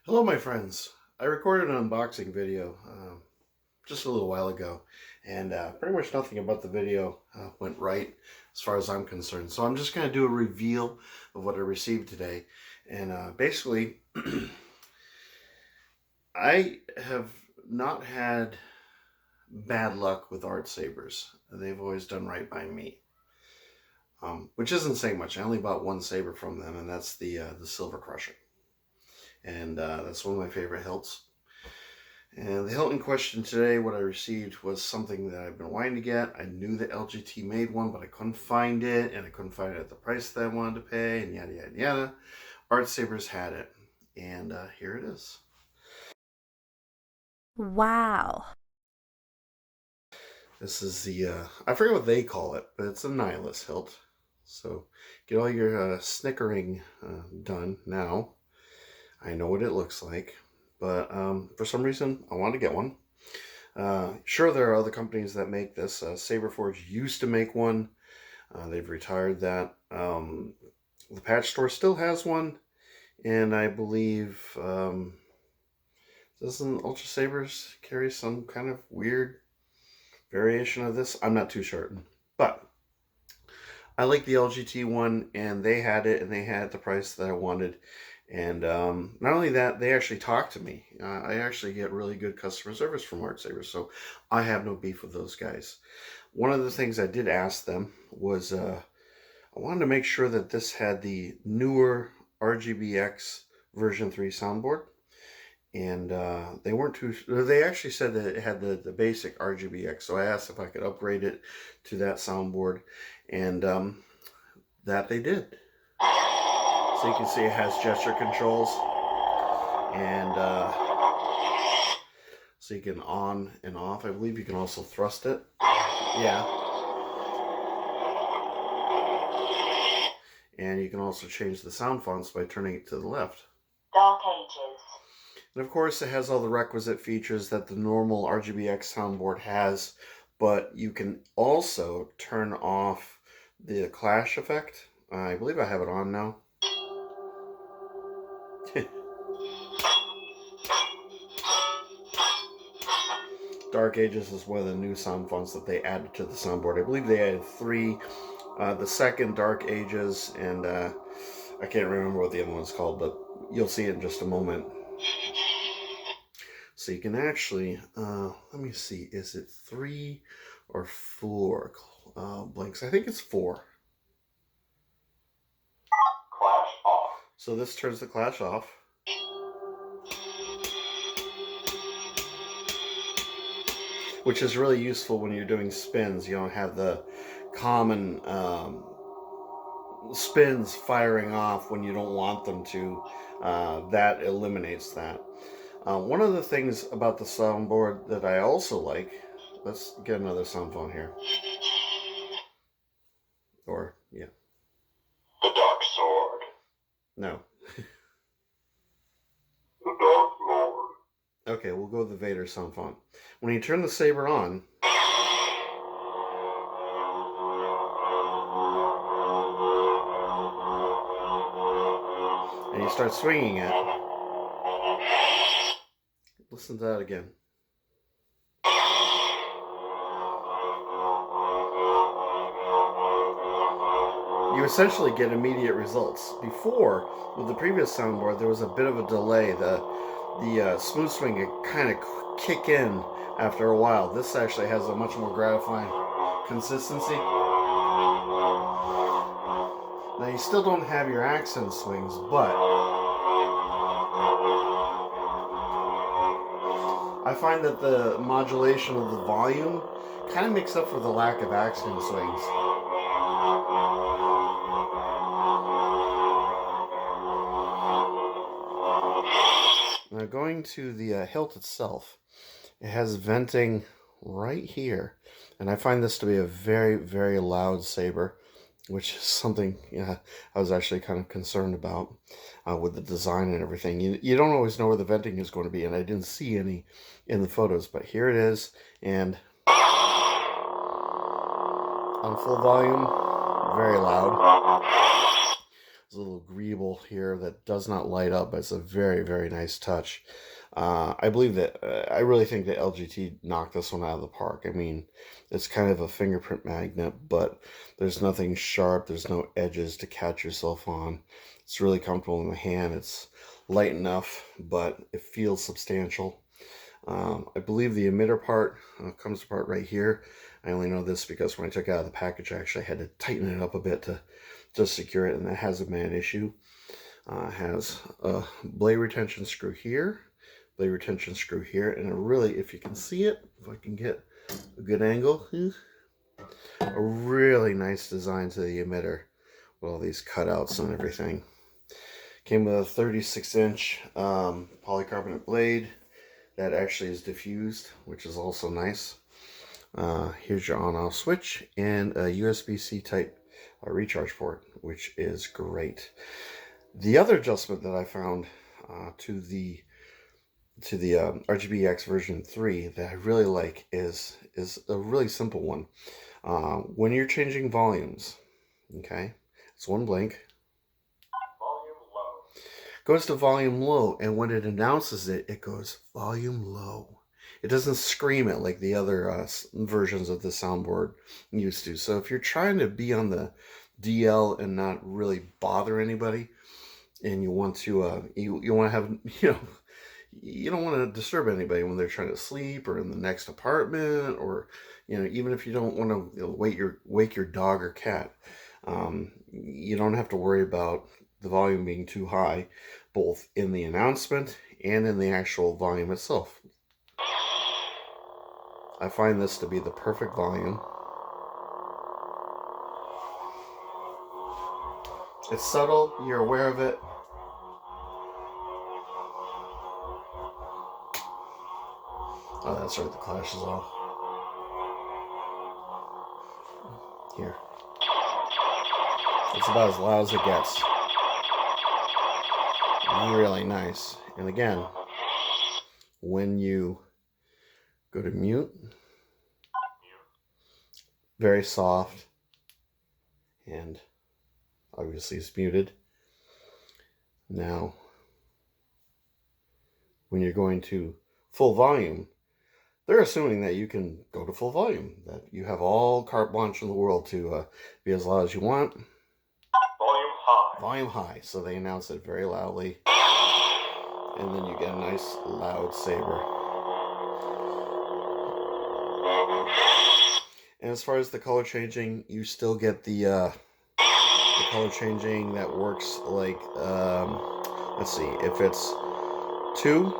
Hello my friends. I recorded an unboxing video just a little while ago, and pretty much nothing about the video went right as far as I'm concerned. So I'm just going to do a reveal of what I received today. And basically, I have not had bad luck with Artsabers. They've always done right by me. Which isn't saying much. I only bought one saber from them, and that's the Silver Crusher. And that's one of my favorite hilts. And the hilt in question today, what I received was something that I've been wanting to get. I knew that LGT made one, but I couldn't find it, and I couldn't find it at the price that I wanted to pay, and yada, yada, yada. Artsabers had it, and here it is. Wow. This is the, I forget what they call it, but it's a Nihilus hilt. So get all your snickering done now. I know what it looks like. But for some reason, I wanted to get one. Sure, there are other companies that make this. Saberforge used to make one. They've retired that. The patch store still has one. And I believe, doesn't Ultrasabers carry some kind of weird variation of this? I'm not too certain. But I like the LGT one, and they had it, and they had the price that I wanted. And not only that, they actually talk to me. I actually get really good customer service from Artsabers, so I have no beef with those guys. One of the things I did ask them was I wanted to make sure that this had the newer RGBX version 3 soundboard. And they weren't too, they actually said that it had the basic RGBX, so I asked if I could upgrade it to that soundboard, and that they did. So you can see it has gesture controls, and so you can on and off. I believe you can also thrust it. Yeah. And you can also change the sound fonts by turning it to the left. Dark Ages. And of course it has all the requisite features that the normal RGBX soundboard has, but you can also turn off the clash effect. I believe I have it on now. Dark Ages is one of the new sound fonts that they added to the soundboard. I believe they added 3. The second, Dark Ages, and I can't remember what the other one's called, but you'll see it in just a moment. So you can actually, let me see, is it 3 or 4 blinks? I think it's 4. Clash off. So this turns the clash off. Which is really useful when you're doing spins. You don't have the common spins firing off when you don't want them to. That eliminates that. One of the things about the soundboard that I also like, let's get another sound phone here. Or, yeah. The Dark Sword. No. The Dark Lord. Okay, we'll go with the Vader sound font. When you turn the saber on, and you start swinging it, listen to that again. You essentially get immediate results. Before, with the previous soundboard, there was a bit of a delay. The smooth swing would kind of kick in after a while. This actually has a much more gratifying consistency. Now you still don't have your accent swings, but I find that the modulation of the volume kind of makes up for the lack of accent swings. Now going to the hilt itself, it has venting right here, and I find this to be a very, very loud saber, which is something I was actually kind of concerned about with the design and everything. You don't always know where the venting is going to be, and I didn't see any in the photos, but here it is, and on full volume, very loud. There's a little greeble here that does not light up, but it's a very, very nice touch. I believe that, I really think that LGT knocked this one out of the park. I mean, it's kind of a fingerprint magnet, but there's nothing sharp. There's no edges to catch yourself on. It's really comfortable in the hand. It's light enough, but it feels substantial. I believe the emitter part comes apart right here. I only know this because when I took it out of the package, I actually had to tighten it up a bit to just secure it, and that hasn't been an issue. It has a blade retention screw here, blade retention screw here, and it really, if you can see it, if I can get a good angle, a really nice design to the emitter with all these cutouts and everything. Came with a 36-inch polycarbonate blade that actually is diffused, which is also nice. Here's your on-off switch and a USB-C type recharge port, which is great. The other adjustment that I found to the RGBX version 3 that I really like is a really simple one. When you're changing volumes, okay, it's one blink. Volume low. Goes to volume low, and when it announces it, it goes volume low. It doesn't scream it like the other versions of the soundboard used to. So if you're trying to be on the DL and not really bother anybody, and you want to, you want to have, you don't want to disturb anybody when they're trying to sleep or in the next apartment, or, even if you don't want to wake your dog or cat, you don't have to worry about the volume being too high, both in the announcement and in the actual volume itself. I find this to be the perfect volume. It's subtle, you're aware of it. Oh, that's right, the clash is off. Here. It's about as loud as it gets. Really nice. And again, when you go to mute, very soft, and obviously it's muted. Now, when you're going to full volume, they're assuming that you can go to full volume, that you have all carte blanche in the world to be as loud as you want. Volume high. Volume high, so they announce it very loudly, and then you get a nice loud saber. And as far as the color changing, you still get the color changing that works like, let's see, if it's 2,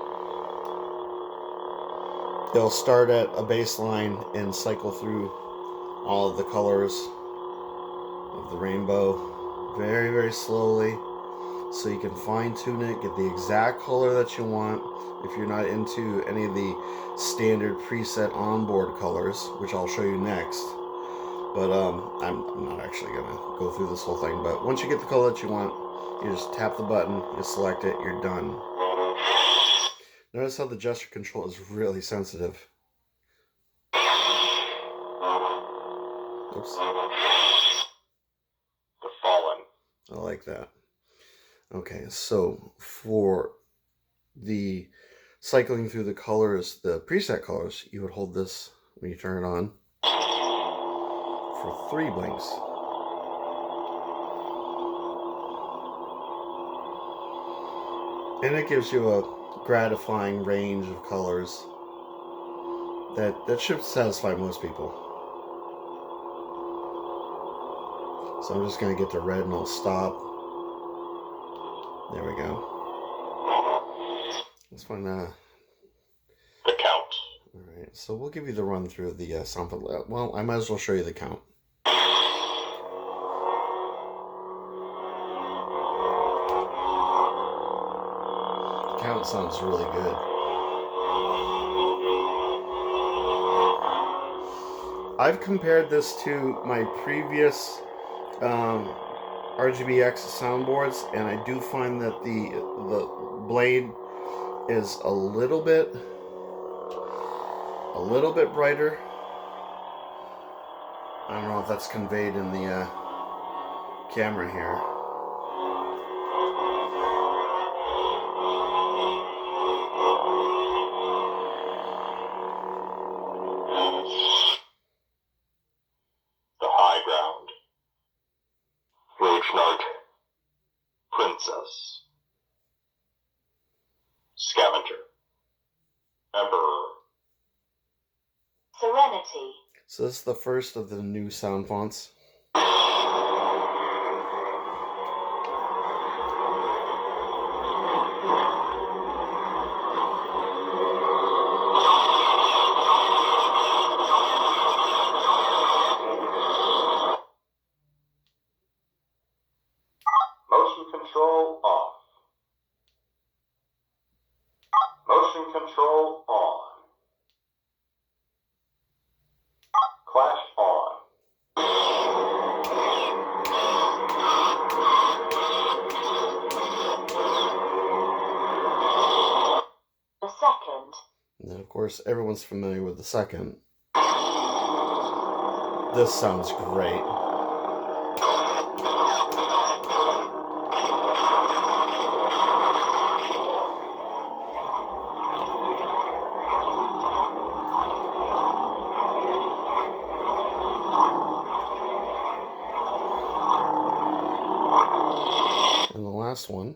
they'll start at a baseline and cycle through all of the colors of the rainbow very, very slowly, so you can fine-tune it, get the exact color that you want if you're not into any of the standard preset onboard colors, which I'll show you next. But I'm not actually going to go through this whole thing, but once you get the color that you want, you just tap the button, you select it, you're done. Notice how the gesture control is really sensitive. Oops. The Fallen. I like that. Okay, so for the cycling through the colors, the preset colors, you would hold this when you turn it on for 3 blinks. And it gives you a gratifying range of colors that should satisfy most people. So I'm just going to get to red and I'll stop. There we go. Let's find The count. Alright, so we'll give you the run through of the sound. Well, I might as well show you the count. The count sounds really good. I've compared this to my previous RGBX soundboards, and I do find that the blade is a little bit brighter. I don't know if that's conveyed in the camera here. Scavenger. Emperor. Serenity. So this is the first of the new sound fonts. Motion control off. Motion control on. Clash on. The second. And then, of course, everyone's familiar with the second. This sounds great. And the last one,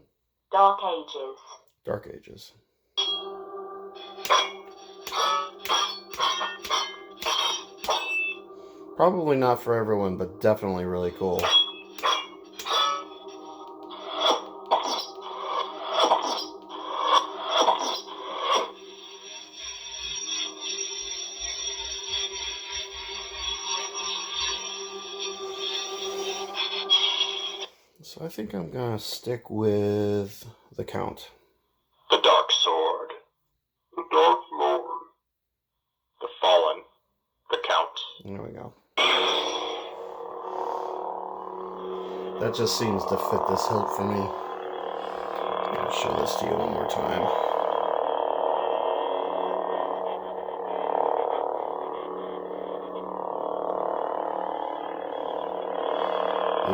Dark Ages. Dark Ages. Probably not for everyone, but definitely really cool. So I think I'm gonna stick with the Count. The Dark Sword. The Dark Lord. The Fallen. The Count. There we go. That just seems to fit this hilt for me. I'll show this to you one more time.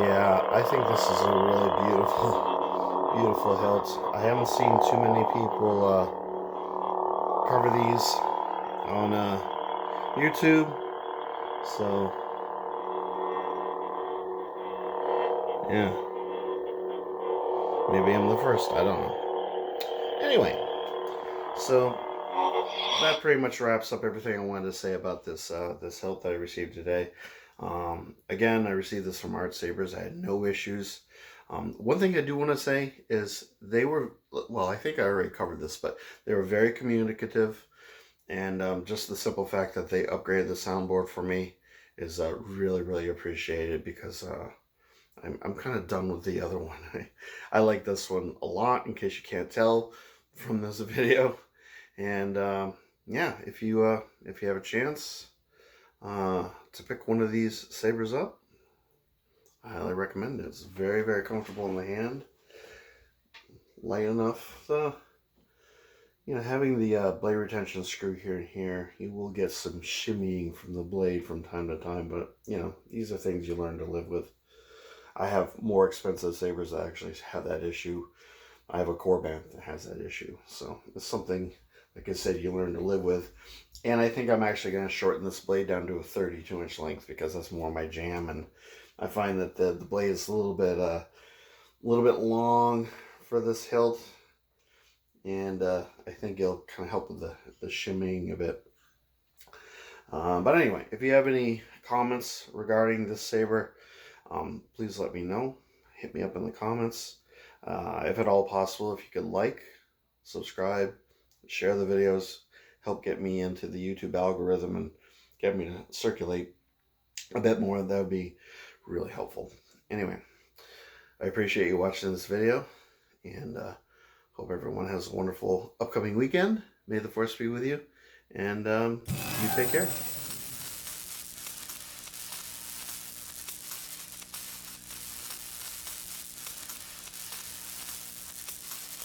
Yeah, I think this is a really beautiful hilt. I haven't seen too many people cover these on YouTube, so yeah, maybe I'm the first, I don't know. Anyway, so that pretty much wraps up everything I wanted to say about this this hilt that I received today. Again, I received this from Artsabers. I had no issues. One thing I do want to say is they were, well, I think I already covered this, but they were very communicative, and just the simple fact that they upgraded the soundboard for me is really appreciated, because I'm kind of done with the other one. I like this one a lot, in case you can't tell from this video. And yeah, if you have a chance to pick one of these sabers up, I highly recommend it. It's very comfortable in the hand, light enough. You know, having the blade retention screw here and here, you will get some shimmying from the blade from time to time, but you know, these are things you learn to live with. I have more expensive sabers that actually have that issue. I have a core band that has that issue, so it's something, like I said, you learn to live with. And I think I'm actually going to shorten this blade down to a 32-inch length, because that's more my jam. And I find that the blade is a little bit long for this hilt, and I think it'll kind of help with the shimmying a bit. But anyway, if you have any comments regarding this saber, please let me know. Hit me up in the comments. If at all possible, if you could like, subscribe, share the videos, help get me into the YouTube algorithm and get me to circulate a bit more, that would be really helpful. Anyway, I appreciate you watching this video, and hope everyone has a wonderful upcoming weekend. May the Force be with you, and you take care.